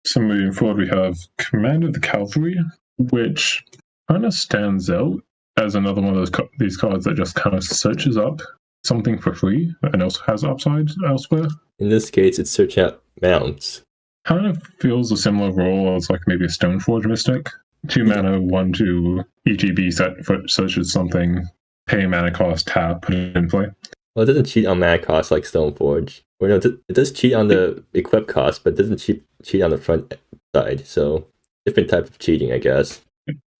So moving forward, we have Command of the Cavalry, which kind of stands out as another one of these cards that just kind of searches up something for free and also has upsides elsewhere. In this case, it's search out mounts. Kind of feels a similar role as like maybe a Stoneforge Mystic. 2 mana, 1/2 EGB set for searches something, pay mana cost, tap, put it in play. Well, it doesn't cheat on mana cost like Stoneforge. Or no, it does cheat on the equip cost, but it doesn't cheat on the front side. So different type of cheating, I guess.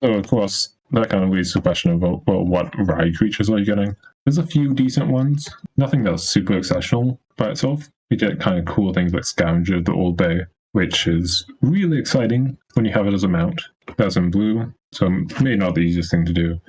So of course, that kind of leads to the question of, well, what ride creatures are you getting? There's a few decent ones. Nothing that's super exceptional by itself. You get kind of cool things like Scavenger of the Old Bay, which is really exciting when you have it as a mount. That's in blue, so maybe not the easiest thing to do.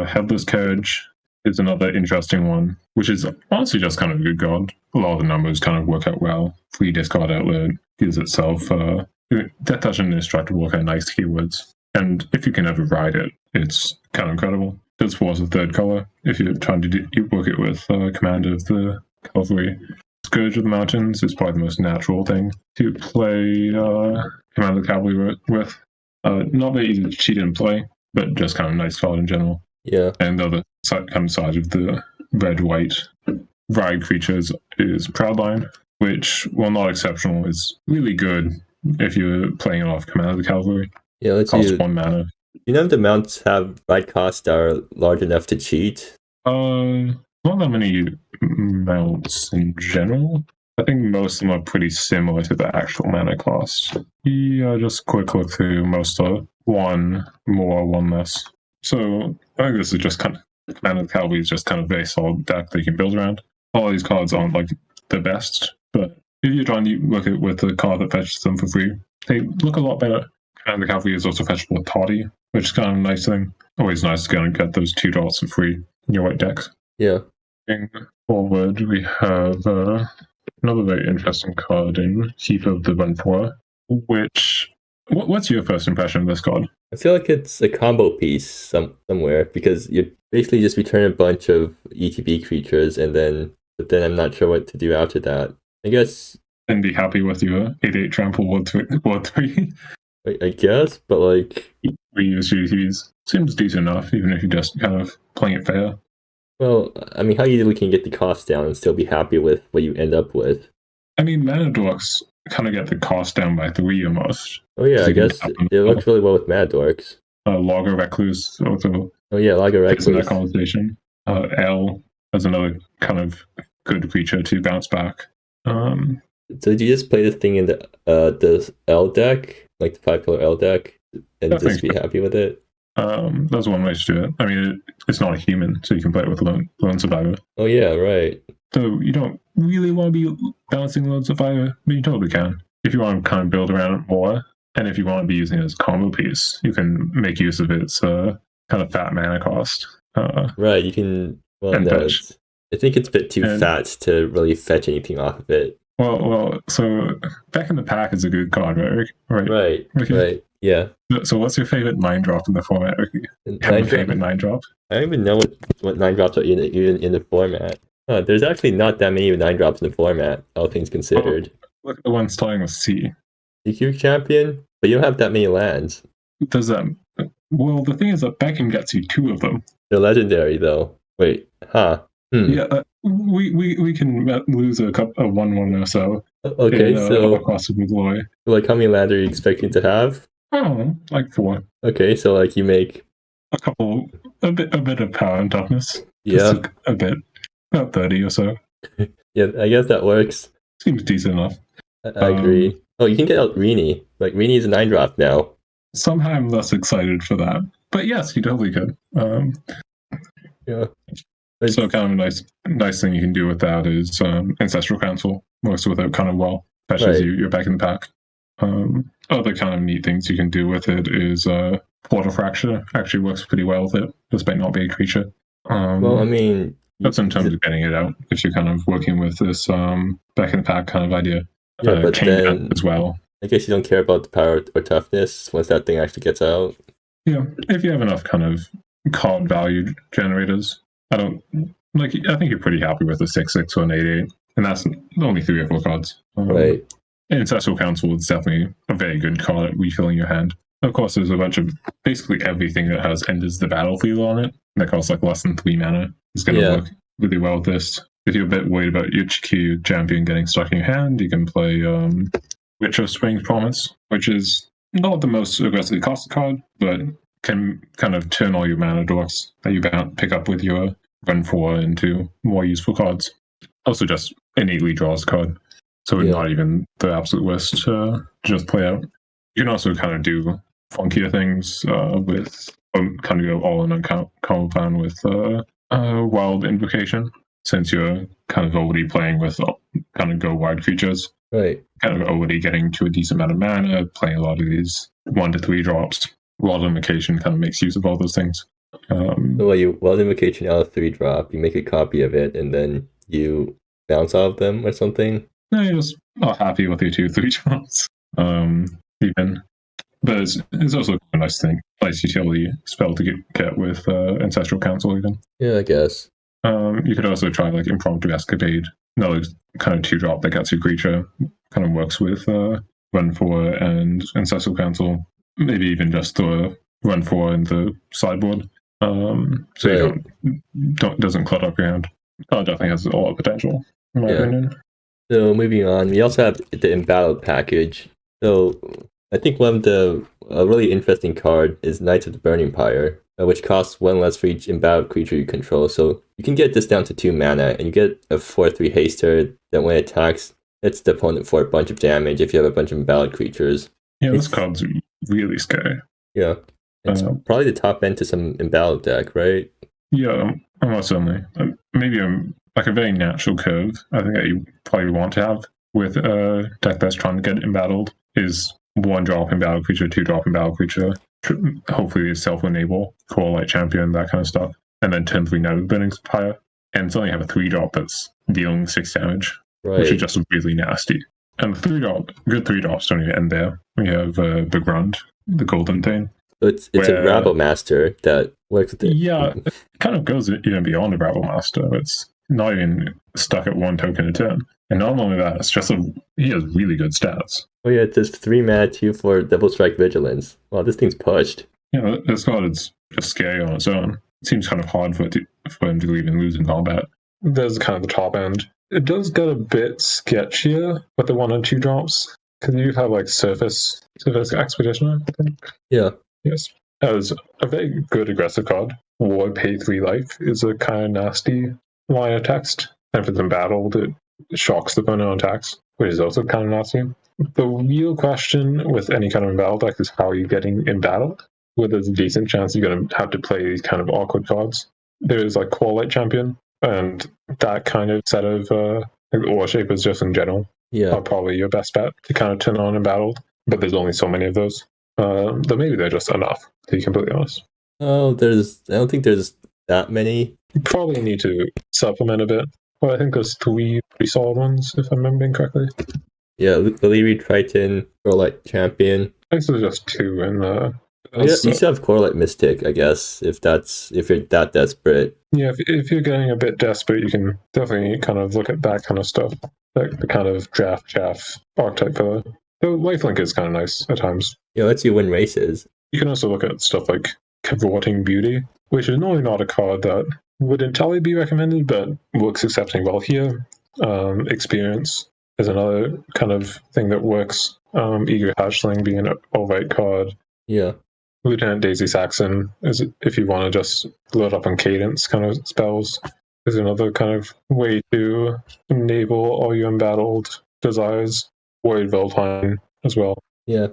Headless Carriage is another interesting one, which is honestly just kind of a good card. A lot of the numbers kind of work out well. Free discard outlet gives itself Death Touch and Indestructible kind of nice keywords. And if you can ever ride it, it's kind of incredible. Does force a third color if you're trying to work it with Command of the Cavalry. Scourge of the Mountains is probably the most natural thing to play Command of the Cavalry with. Not very easy to cheat and play, but just kind of a nice card in general. Yeah. And the other kind of side of the red-white ride creatures is Proudline, which, while not exceptional, is really good if you're playing it off Command of the Cavalry. Yeah, let's cost 1 mana. You know if the mounts have ride costs that are large enough to cheat? Not that many mounts in general. I think most of them are pretty similar to the actual mana cost. Yeah, just quick look through. Most are 1 more, 1 less. So I think this is just kind of Command of the Cavalry is just kind of a very solid deck that you can build around. All these cards aren't like the best, but if you're trying to look at with a card that fetches them for free, they look a lot better. Command of the Cavalry is also fetchable with Toddy, which is kind of a nice thing. Always nice to go and get those 2 dots for free in your white decks. Yeah. Moving forward, we have another very interesting card in Chief of the Rundfora, which... What's your first impression of this card? I feel like it's a combo piece somewhere, because you basically just return a bunch of ETB creatures, but then I'm not sure what to do after that. I guess... And be happy with your 8/8 Trample Ward 3. I guess, but like... Reuse GTs. Seems decent enough, even if you're just kind of playing it fair. Well, I mean, how easily can you get the cost down and still be happy with what you end up with? I mean, Mana Dorks kind of get the cost down by 3 almost. Oh yeah, I guess it works really well with Mana Dorks. Logger Recluse also. Oh yeah, Logger Recluse. In that conversation. L as another kind of good creature to bounce back. So did you just play this thing in the L deck, like the 5-color L deck, and just be happy with it? That's one way to do it. I mean, it's not a human, so you can play it with Lone Survivor. Oh yeah, right. So you don't really want to be balancing Lone Survivor, but you totally can. If you want to kind of build around it more, and if you want to be using it as a combo piece, you can make use of its kind of fat mana cost. Right, you can... Well, no, I think it's a bit too fat to really fetch anything off of it. Well, so Back in the Pack is a good card, right? Right, yeah. So what's your favorite 9-drop in the format, Ricky? Have a favorite 9-drop? I don't even know what 9-drops are even in the format. There's actually not that many 9-drops in the format, all things considered. Look at the one starting with C. CQ Champion? But you don't have that many lands. Does that... Well, the thing is that Beckham gets you 2 of them. They're legendary, though. Wait, huh? Yeah, we can lose a 1/1 or so. Okay, so across the glory. Like, how many lands are you expecting to have? I don't know, like 4. Okay, so like you make a bit of power and toughness. Yeah, just a bit, about 30 or so. Yeah, I guess that works. Seems decent enough. I agree. Oh, you can get out Rini. Like Rini is a 9-drop now. Somehow I'm less excited for that, but yes, you totally could. Yeah. So kind of a nice thing you can do with that is Ancestral Council works with it kind of well, especially as you're back in the pack. Other kind of neat things you can do with it is Portal Fracture actually works pretty well with it, despite not being a creature. Well, I mean... That's in terms of getting it out, if you're kind of working with this back in the pack kind of idea. Yeah, but then as well. I guess you don't care about the power or toughness once that thing actually gets out. Yeah, if you have enough kind of card value generators. I think you're pretty happy with a 6/6 or an 8/8, and that's only 3 or 4 cards. Right. Ancestral Council is definitely a very good card at refilling your hand. Of course, there's a bunch of basically everything that has enters the battlefield on it that costs like less than 3 mana is going to work really well with this. If you're a bit worried about your HQ champion getting stuck in your hand, you can play Witcher Spring's Promise, which is not the most aggressively costed card, but can kind of turn all your mana dorks that you pick up with your Rundfora into more useful cards. Also just innately draws a card, so not even the absolute worst to just play out. You can also kind of do funkier things with kind of go all in on combo plan with Wild Invocation, since you're kind of already playing with kind of go wide creatures. Right. Kind of already getting to a decent amount of mana, playing a lot of these 1 to 3 drops. Wild Invocation kind of makes use of all those things. So you Wild Invocation out of 3 drop, you make a copy of it, and then you bounce off them or something? No, you're just not happy with your 2/3 drops. Even. But it's also a nice thing. Nice utility spell to get with Ancestral Council, even. Yeah, I guess. You could also try like Impromptu Escapade. Another kind of 2-drop that gets your creature. Kind of works with Rundfora and Ancestral Council. Maybe even just Rundfora in the sideboard. So you doesn't clutter up your hand. Definitely has a lot of potential, in my opinion. So moving on, we also have the Embattled Package. So I think one of the really interesting card is Knights of the Burning Pyre, which costs 1 less for each embattled creature you control. So you can get this down to 2 mana, and you get a 4/3 haster that when it attacks, hits the opponent for a bunch of damage if you have a bunch of embattled creatures. Yeah, this card's really scary. Yeah. It's probably the top end to some embattled deck, right? Yeah, almost certainly. Maybe like a very natural curve, I think, that you probably want to have with a deck that's trying to get embattled is 1-drop embattled creature, 2-drop embattled creature, hopefully self-enable, Core Light Champion, that kind of stuff, and then turn 3 Knight of the Burning Pyre, and suddenly have a 3-drop that's dealing 6 damage, which is just really nasty. And the 3-drop, good 3-drops don't even end there. We have Big Rund, the Golden Thing. So it's a Rabble Master that works with it. Yeah, it kind of goes even beyond a Rabble Master. It's not even stuck at 1 token a turn. And not only that, it's just he has really good stats. Oh yeah, it does 3 mana, 2 for Double Strike Vigilance. Wow, this thing's pushed. Yeah, this card is just scary on its own. It seems kind of hard for him to even lose in combat. There's kind of the top end. It does get a bit sketchier with the 1 and 2 drops, because you have like Surface Expeditioner, I think. Yeah. Yes. As a very good aggressive card. War Pay 3 Life is a kind of nasty line of text. And if it's embattled, it shocks the opponent on attacks, which is also kind of nasty. The real question with any kind of embattled deck is how are you getting embattled? Where there's a decent chance you're going to have to play these kind of awkward cards. There's like Core Light Champion, and that kind of set of Aura Shapers just in general are probably your best bet to kind of turn on embattled. But there's only so many of those. Though maybe they're just enough, to be completely honest. Oh, I don't think there's that many. You probably need to supplement a bit. Well, I think there's 3 pretty solid ones, if I'm remembering correctly. Yeah, Valyri Triton, Core Light Champion. I think there's just 2 in the... You still have Core Light Mystic, I guess, if you're that desperate. Yeah, if you're getting a bit desperate, you can definitely kind of look at that kind of stuff. Like the kind of draft chaff archetype filler. The lifelink is kind of nice at times. Yeah, lets you win races. You can also look at stuff like Cavorting Beauty, which is normally not a card that would entirely be recommended, but works exceptionally well here. Experience is another kind of thing that works. Eager Hatchling being an all-right card. Yeah. Lieutenant Daisy Saxon is, if you want to just load up on cadence kind of spells, is another kind of way to enable all your embattled desires. Void Veldheim as well. Yeah.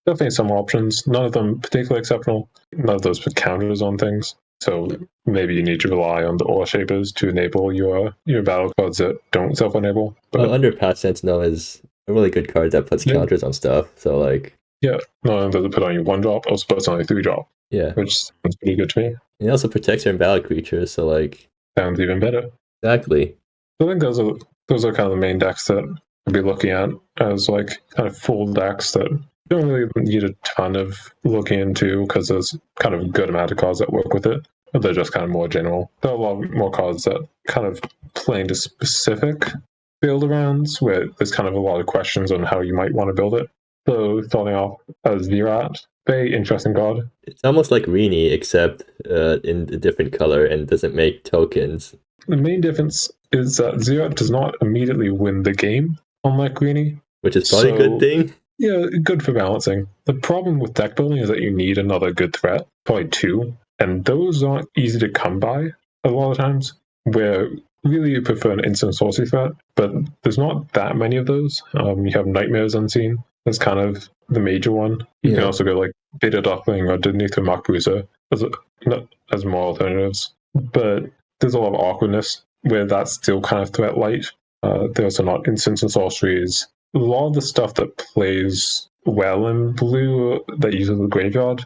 Definitely some options. None of them particularly exceptional. None of those put counters on things. So maybe you need to rely on the Aura Shapers to enable your battle cards that don't self-enable. Well, Underpass Sentinel is a really good card that puts counters on stuff. So like... Yeah, not only does it put on your 1-drop, also puts on your 3-drop. Yeah. Which sounds pretty good to me. And it also protects your embattled creatures, so like... Sounds even better. Exactly. I think those are kind of the main decks that I'd be looking at as like kind of full decks that don't really need a ton of looking into because there's kind of a good amount of cards that work with it. But they're just kind of more general. There are a lot more cards that kind of play into specific build-arounds where there's kind of a lot of questions on how you might want to build it. So starting off as Zirrat, very interesting card. It's almost like Rini, except in a different color and doesn't make tokens. The main difference is that Zirrat does not immediately win the game, unlike Greenie. Which is probably a good thing. Yeah, good for balancing. The problem with deck building is that you need another good threat, probably two, and those aren't easy to come by a lot of times, where really you prefer an instant sorcery threat, but there's not that many of those. You have Nightmares Unseen. That's kind of the major one. You can also go like Beta Duckling or Denitha Markbruiser as more alternatives. But there's a lot of awkwardness where that's still kind of threat light. There's also not instants and sorceries. A lot of the stuff that plays well in blue that uses the graveyard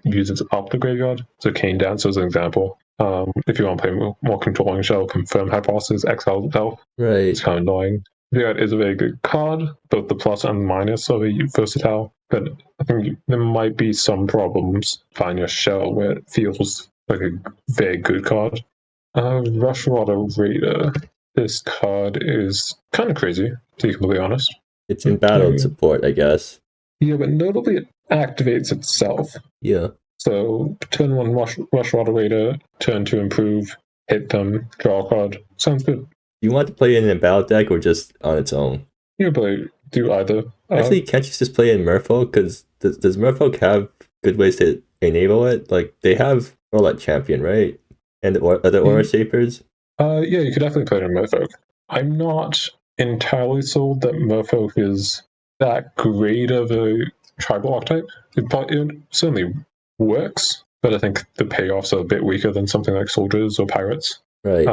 uses up the graveyard. So Cane Dancer is an example. If you want to play more controlling shell, Confirm Hypothesis, Exile itself. Right. It's kind of annoying. Zirrat is a very good card, both the plus and minus are very versatile, but I think there might be some problems finding a shell where it feels like a very good card. Rushwater Raider. This card is kind of crazy, to be completely honest. It's embattled support, I guess. Yeah, but notably it activates itself. Yeah. So turn 1 Rushwater Raider, turn 2 improve, hit them, draw a card. Sounds good. You want to play in an embattled deck or just on its own? You can do either. Actually, can't you just play in Merfolk? Because does Merfolk have good ways to enable it? Like, they have Roulette Champion, right? And other Aura Shapers? Yeah, you could definitely play it in Merfolk. I'm not entirely sold that Merfolk is that great of a tribal archetype. It certainly works, but I think the payoffs are a bit weaker than something like Soldiers or Pirates. Right.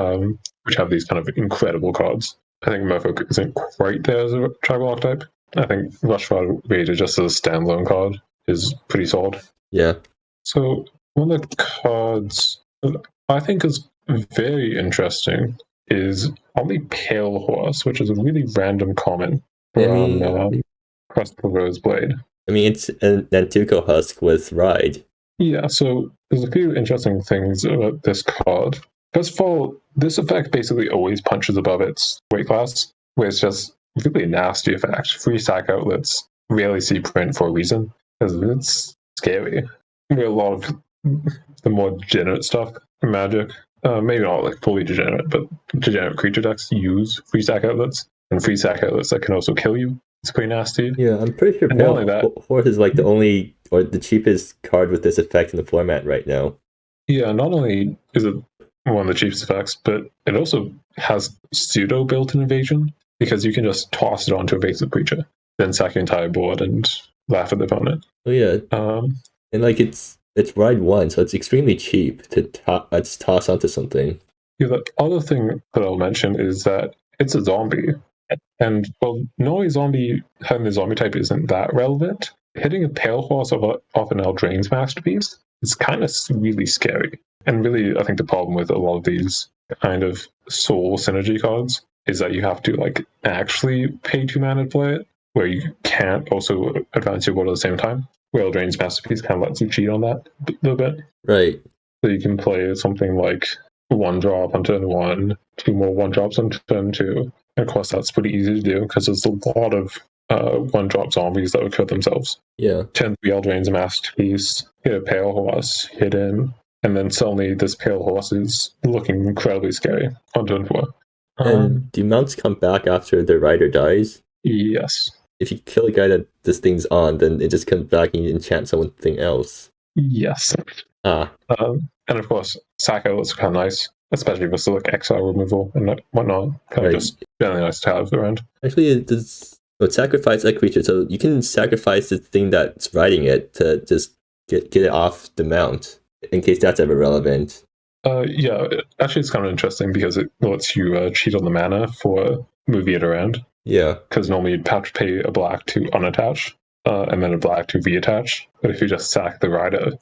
Which have these kind of incredible cards. I think Merfolk isn't quite there as a tribal archetype. I think Rushwater Raider just as a standalone card is pretty solid. Yeah. So one of the cards I think is very interesting is only Pale Horse, which is a really random common from Quest for Roseblade. I mean, it's an Nantuko Husk with Ride. Yeah, so there's a few interesting things about this card. First of all, this effect basically always punches above its weight class, where it's just really nasty effect. Free stack outlets rarely see print for a reason, because it's scary. Where a lot of the more degenerate stuff in Magic, maybe not like fully degenerate, but degenerate creature decks use free stack outlets, and free stack outlets that can also kill you. It's pretty nasty. Yeah, I'm pretty sure Pale Horse is like the only or the cheapest card with this effect in the format right now. Yeah, not only is it one of the cheapest effects, but it also has pseudo built-in evasion, because you can just toss it onto a basic creature, then sack your entire board and laugh at the opponent. Oh yeah. And like it's ride 1, so it's extremely cheap to toss onto something. Yeah, the other thing that I'll mention is that it's a zombie. And well, knowing having the zombie type isn't that relevant. Hitting a Pale Horse off an Eldraine's Masterpiece is kind of really scary. And really, I think the problem with a lot of these kind of soul synergy cards is that you have to like actually pay 2 mana to play it, where you can't also advance your board at the same time. Where Eldraine's Masterpiece kind of lets you cheat on that a little bit. Right. So you can play something like 1 drop on turn 1, 2 more 1 drops on turn 2. And of course, that's pretty easy to do because there's a lot of 1 drop zombies that would kill themselves. Yeah. Turn 3 Eldraine's Masterpiece, hit a Pale Horse, hit in, and then suddenly this Pale Horse is looking incredibly scary on turn 4. And do mounts come back after the rider dies? Yes. If you kill a guy that this thing's on, then it just comes back and you enchant something else. Yes. And of course, sack outlets are kind of nice, especially with like exile removal and whatnot. Kind of just really nice to have around. Actually, it does sacrifice a creature, so you can sacrifice the thing that's riding it to just get it off the mount, in case that's ever relevant. Yeah, actually it's kind of interesting because it lets you cheat on the mana for moving it around. Yeah. Because normally you'd have to pay a black to unattach, and then a black to reattach. But if you just sack the rider,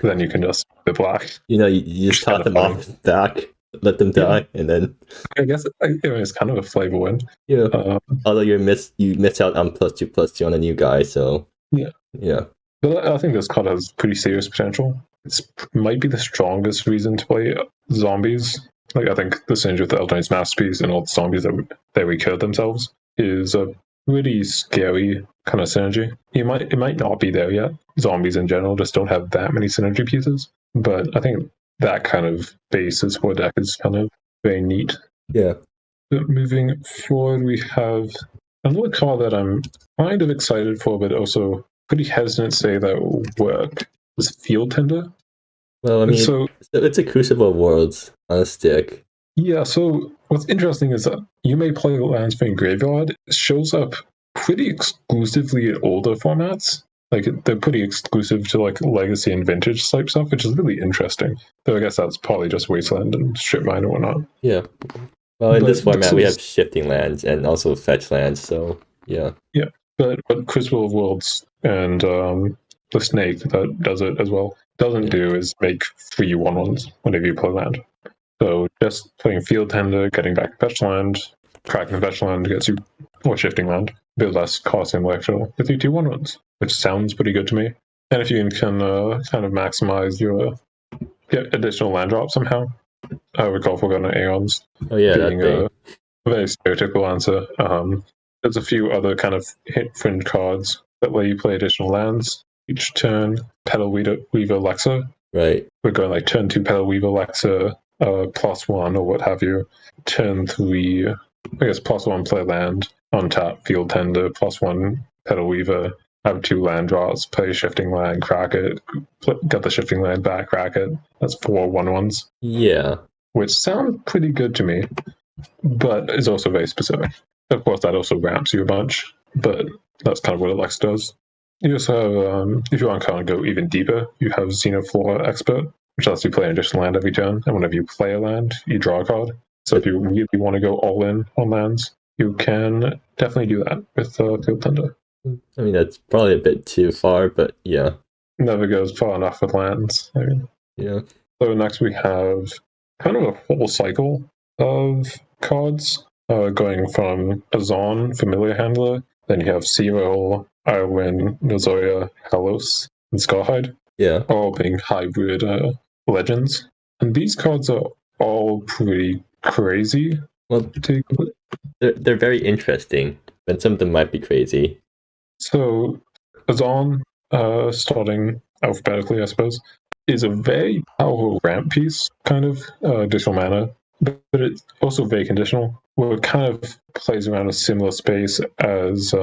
then you can just the black. You just top them off back, let them die, and then... I guess it's kind of a flavor win. Yeah. Although you miss out on +2/+2 on a new guy, so... Yeah. Yeah. But I think this card has pretty serious potential. It might be the strongest reason to play zombies Like, I think the synergy with the Eldritch Masterpiece and all the zombies that recur themselves is a really scary kind of synergy. It might not be there yet. Zombies in general just don't have that many synergy pieces. But I think that kind of basis for a deck is kind of very neat. Yeah. But moving forward, we have another card that I'm kind of excited for, but also pretty hesitant to say that will work. Is Field Tender. Well, I mean, So it's a Crucible of Worlds on a stick. yeah, so what's interesting is that you may play lands from your graveyard. It shows up pretty exclusively in older formats. Like, they're pretty exclusive to like legacy and vintage type stuff, which is really interesting. Though I guess that's probably just Wasteland and Strip Mine and whatnot. Yeah. Well, in this But format, we have shifting lands and also fetch lands, so yeah. Yeah, but Crucible of Worlds and the Snake that does it as well doesn't do is make free 1/1s whenever you play land. So just playing Field Tender, getting back fetch land, cracking fetch land gets you, or shifting land, a bit less cost in electoral, with you 2/1/1s, which sounds pretty good to me. And if you can kind of maximize your get additional land drop somehow, I recall Forgotten Aeons Oh yeah, being that thing. a very stereotypical answer. There's a few other kind of hit fringe cards that let you play additional lands each turn. Petal Weaver Lexa. Right. We're going like turn 2 Petal Weaver Lexa, +1 or what have you. Turn 3, I guess +1 play land, untap Field Tender, +1 Petal Weaver, have 2 land draws, play Shifting Land, crack it, get the Shifting Land back, crack it. That's 4 1/1s. Yeah. Which sounds pretty good to me, but is also very specific. Of course, that also ramps you a bunch, but that's kind of what Alex does. You also have, if you want to kind of go even deeper, you have Xenoflora Expert, which lets you play an additional land every turn, and whenever you play a land, you draw a card. So if you really want to go all in on lands, you can definitely do that with Field Tender. I mean, that's probably a bit too far, but yeah. Never goes far enough with lands. I mean, yeah. So next we have kind of a whole cycle of cards, going from Azon, Familiar Handler, then you have Searoll, Irwin, Nozoya, Halos, and Scarhide, Yeah. all being hybrid legends. And these cards are all pretty crazy. Well, they're very interesting, but some of them might be crazy. So Azon, starting alphabetically, I suppose, is a very powerful ramp piece, kind of additional mana, but it's also very conditional, where it kind of plays around a similar space as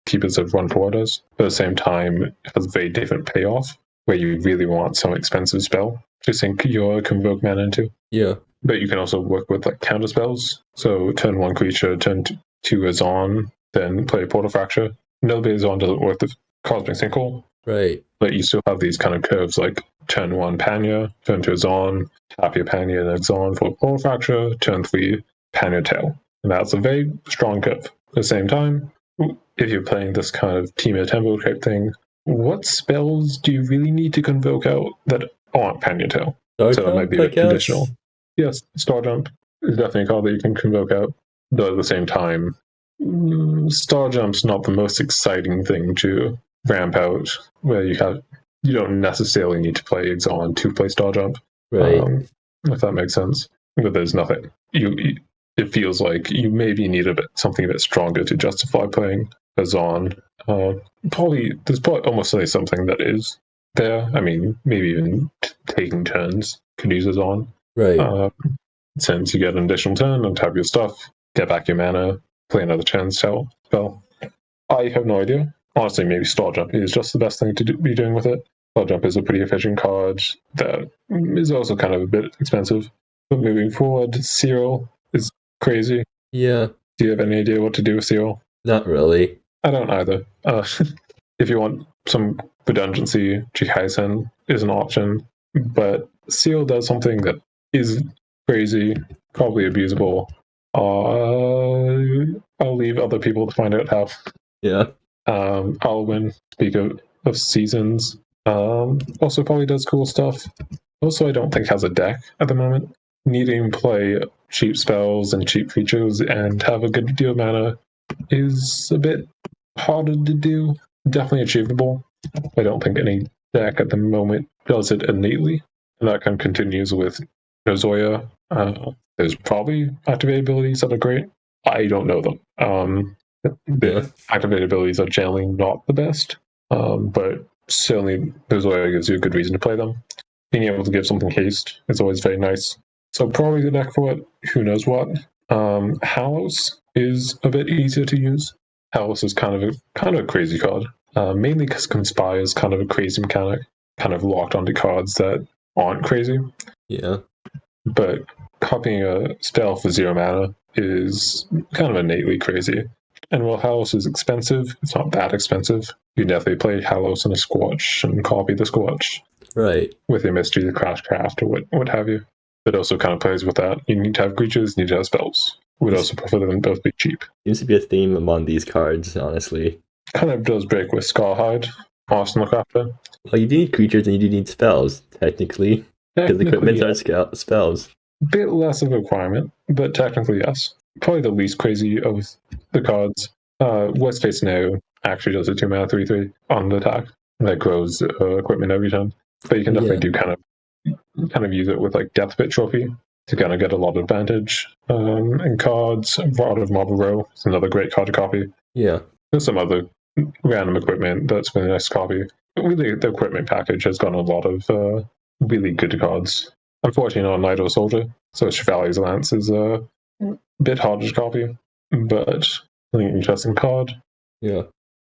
Keepers of Rundfora does. But at the same time, it has a very different payoff, where you really want some expensive spell to sink your Convoke mana into. Yeah. But you can also work with like counter spells. So turn 1 creature, turn 2 Azon, then play Portal Fracture. Notably, Azon doesn't work with Cosmic Sinkhole. Right. But you still have these kind of curves like turn 1 Panya, turn 2 Azon, tap your Panya and Azon for Portal Fracture, turn 3 Panya Tail. And that's a very strong curve. At the same time, if you're playing this kind of Temur Tempo type thing, what spells do you really need to convoke out that aren't Panya Tail? So it might be a bit conditional. Yes, Star Jump is definitely a card that you can convoke out. Though at the same time, Star Jump's not the most exciting thing to ramp out, where you don't necessarily need to play Exon to play Star Jump. Right. If that makes sense. But there's nothing. It feels like you maybe need something a bit stronger to justify playing Azon. There's probably almost something that is there. I mean, maybe even taking turns could use Azon. Right. Since you get an additional turn, untap your stuff, get back your mana, play another chance spell. I have no idea. Honestly, maybe Star Jump is just the best thing to be doing with it. Star Jump is a pretty efficient card that is also kind of a bit expensive. But moving forward, Cyril is crazy. Yeah. Do you have any idea what to do with Cyril? Not really. I don't either. If you want some redundancy, Jihaisen is an option. But Cyril does something that is crazy, probably abusable. I'll leave other people to find out how. Yeah. Alwyn, speak of seasons. Also probably does cool stuff. Also, I don't think has a deck at the moment. Needing to play cheap spells and cheap creatures and have a good deal of mana is a bit harder to do. Definitely achievable. I don't think any deck at the moment does it innately. And that kind of continues with Zoya. There's probably activated abilities that are great. I don't know them. The activated abilities are generally not the best, but certainly the Zoya gives you a good reason to play them. Being able to give something haste is always very nice. So probably the deck for it. Who knows what? Halos is a bit easier to use. Halos is kind of a crazy card, mainly because Conspire is kind of a crazy mechanic, kind of locked onto cards that aren't crazy. Yeah. But copying a spell for 0 mana is kind of innately crazy. And while Halos is expensive, it's not that expensive. You definitely play Halos in a Squatch and copy the Squatch. Right. With a Mystery, the Crashcraft, or what have you. It also kind of plays with that. You need to have creatures, you need to have spells. Would also prefer them both be cheap. Seems to be a theme among these cards, honestly. Kind of does break with Scarhide. Awesome look after. Well, you do need creatures and you do need spells, technically. Because equipment are spells. A bit less of a requirement, but technically, yes. Probably the least crazy of the cards. Worst case scenario actually does a 2 mana 3/3 on the attack that grows equipment every turn. But you can definitely do kind of use it with like Death Pit Trophy to kind of get a lot of advantage. And cards, Rod of Marble Row is another great card to copy. Yeah. There's some other random equipment that's been a nice copy. Really, the equipment package has gotten a lot of really good cards. Unfortunately, not Knight or Soldier, so Chevalier's Lance is a bit harder to copy, but I think an interesting card. Yeah.